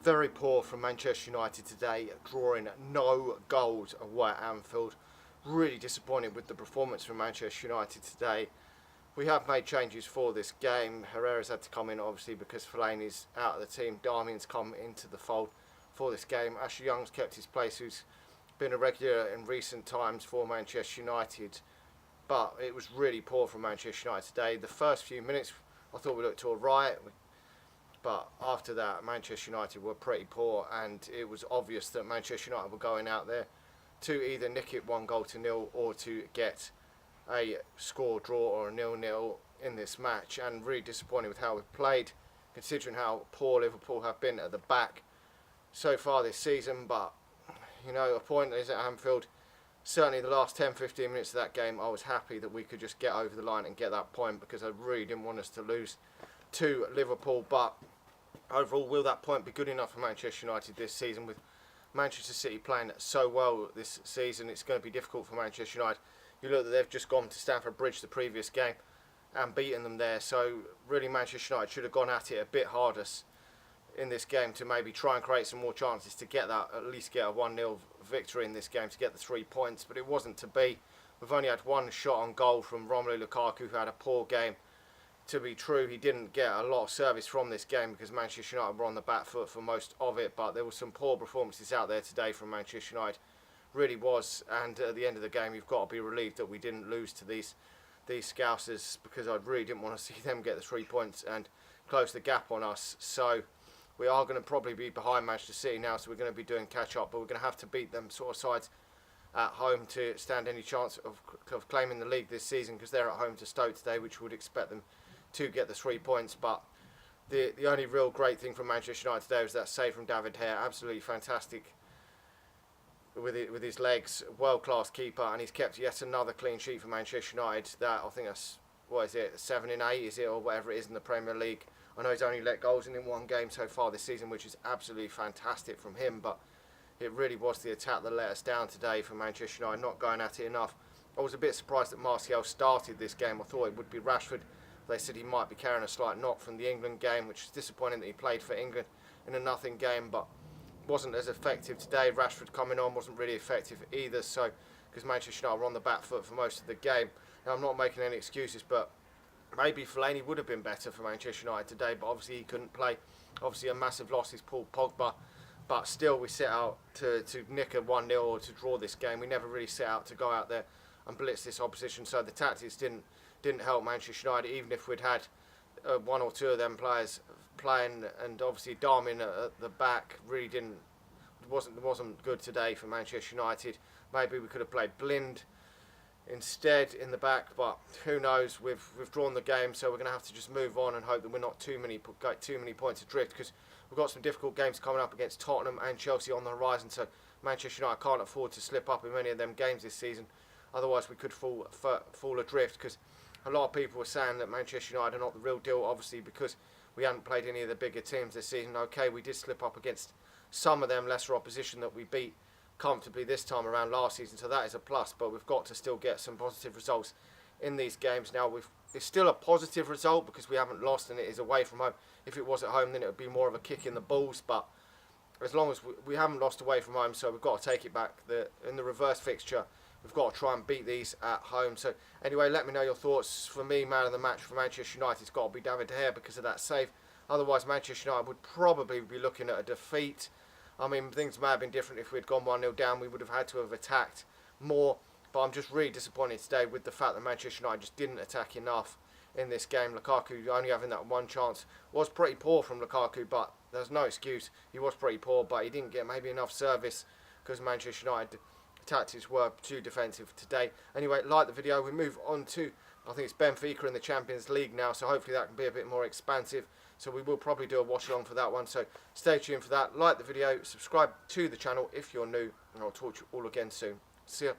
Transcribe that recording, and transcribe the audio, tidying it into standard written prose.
Very poor from Manchester United today, drawing no goals away at Anfield. Really disappointed with the performance from Manchester United today. We have made changes for this game. Herrera's had to come in obviously because Fellaini's out of the team. Darmian's come into the fold for this game. Ashley Young's kept his place, who's been a regular in recent times for Manchester United. But it was really poor from Manchester United today. The first few minutes I thought we looked alright. But after that, Manchester United were pretty poor, and it was obvious that Manchester United were going out there to either nick it 1-0 or to get a score draw or a 0-0 in this match. And really disappointed with how we played, considering how poor Liverpool have been at the back so far this season. But you know, a point is at Anfield. Certainly the last 10-15 minutes of that game, I was happy that we could just get over the line and get that point, because I really didn't want us to lose to Liverpool. But overall, will that point be good enough for Manchester United this season? With Manchester City playing so well this season, it's going to be difficult for Manchester United. You look that they've just gone to Stamford Bridge the previous game and beaten them there, so really Manchester United should have gone at it a bit harder in this game to maybe try and create some more chances to get that, at least get a 1-0 victory in this game to get the 3 points. But it wasn't to be. We've only had one shot on goal from Romelu Lukaku, who had a poor game. To be true, he didn't get a lot of service from this game because Manchester United were on the back foot for most of it, but there were some poor performances out there today from Manchester United, really was. And at the end of the game, you've got to be relieved that we didn't lose to these Scousers, because I really didn't want to see them get the 3 points and close the gap on us. So we are going to probably be behind Manchester City now, so we're going to be doing catch up, but we're going to have to beat them sort of sides at home to stand any chance of claiming the league this season, because they're at home to Stoke today, which would expect them to get the 3 points. But the only real great thing from Manchester United today was that save from David Hare. Absolutely fantastic with his legs, world class keeper, and he's kept yet another clean sheet for Manchester United. That, I think that's, what is it, 7 in 8 is it, or whatever it is in the Premier League. I know he's only let goals in one game so far this season, which is absolutely fantastic from him, but it really was the attack that let us down today for Manchester United, not going at it enough. I was a bit surprised that Martial started this game. I thought it would be Rashford. They said he might be carrying a slight knock from the England game, which is disappointing that he played for England in a nothing game, but wasn't as effective today. Rashford coming on wasn't really effective either, so because Manchester United were on the back foot for most of the game. Now, I'm not making any excuses, but maybe Fellaini would have been better for Manchester United today, but obviously he couldn't play. Obviously a massive loss is Paul Pogba, but still we set out to nick a 1-0 or to draw this game. We never really set out to go out there and blitz this opposition, so the tactics didn't help Manchester United, even if we'd had one or two of them players playing. And obviously Darmian at the back really wasn't good today for Manchester United. Maybe we could have played Blind instead in the back, but who knows. We've drawn the game, so we're going to have to just move on and hope that we're not too many points adrift, because we've got some difficult games coming up against Tottenham and Chelsea on the horizon, so Manchester United can't afford to slip up in many of them games this season. Otherwise we could fall adrift, because a lot of people were saying that Manchester United are not the real deal, obviously because we hadn't played any of the bigger teams this season. Okay, we did slip up against some of them lesser opposition that we beat comfortably this time around last season, so that is a plus, but we've got to still get some positive results in these games. Now, it's still a positive result because we haven't lost and it is away from home. If it was at home, then it would be more of a kick in the balls, but as long as we haven't lost away from home, so we've got to take it back. In the reverse fixture, we've got to try and beat these at home. So anyway, let me know your thoughts. For me, man of the match for Manchester United, it's got to be David De Gea because of that save. Otherwise, Manchester United would probably be looking at a defeat. I mean, things may have been different if we had gone 1-0 down. We would have had to have attacked more. But I'm just really disappointed today with the fact that Manchester United just didn't attack enough in this game. Lukaku only having that one chance was pretty poor from Lukaku, but there's no excuse. He was pretty poor, but he didn't get maybe enough service because Manchester United tactics were too defensive today. Anyway, like the video. We move on to, I think it's Benfica in the Champions League now, so hopefully that can be a bit more expansive. So we will probably do a watch along for that one. So stay tuned for that. Like the video, subscribe to the channel if you're new, and I'll talk to you all again soon. See ya.